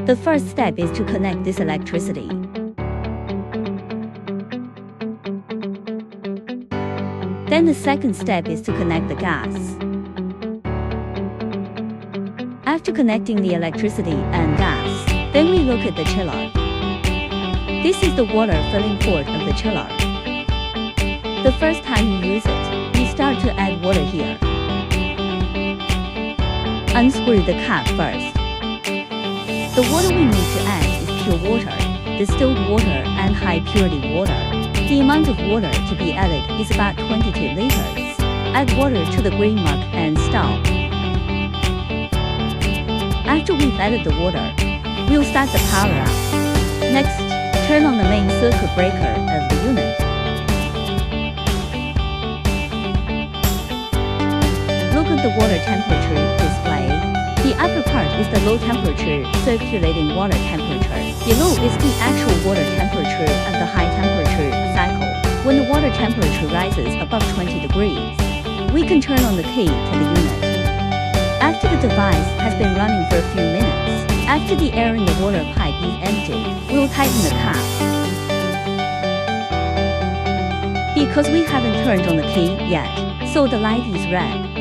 The first step is to connect this electricity. Then the second step is to connect the gas. After connecting the electricity and gas, then we look at the chiller. This is the water filling port of the chiller. The first time you use it, you start to add water here. Unscrew the cap first. The water we need to add is pure water, distilled water and high purity water. The amount of water to be added is about 22 liters. Add water to the green mug and stop. After we've added the water, we'll start the power up. Next, turn on the main circuit breaker of the unit. Look at the water temperature display. The upper part is the low temperature circulating water temperature. Below is the actual water temperature of the high temperature cycle. When the water temperature rises above 20 degrees, we can turn on the key to the unit. After the device has been running for a few minutes, after the air in the water pipe is empty, we'll tighten the cap. Because we haven't turned on the key yet, so the light is red.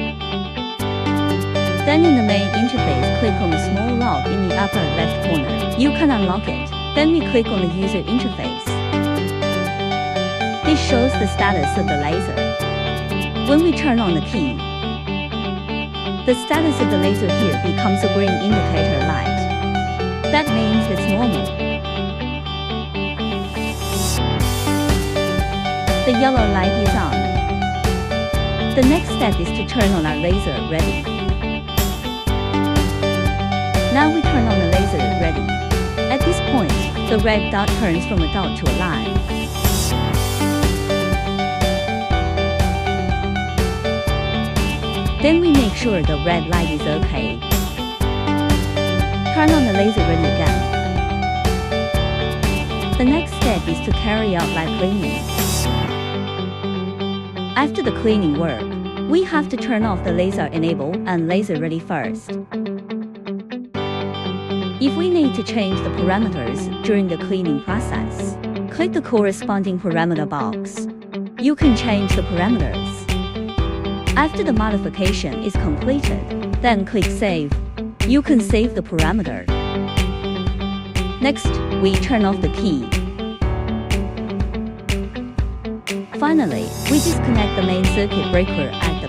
Then in the main interface, click on the small lock in the upper left corner. You can unlock it. Then we click on the user interface. This shows the status of the laser. When we turn on the key, the status of the laser here becomes a green indicator light. That means it's normal. The yellow light is on. The next step is to turn on our laser ready. Now we turn on the laser ready. At this point, the red dot turns from a dot to a line. Then we make sure the red light is okay. Turn on the laser ready again. The next step is to carry out light cleaning. After the cleaning work, we have to turn off the laser enable and laser ready first. If we need to change the parameters during the cleaning process, click the corresponding parameter box. You can change the parameters. After the modification is completed, then click Save. You can save the parameter. Next, we turn off the key. Finally, we disconnect the main circuit breaker at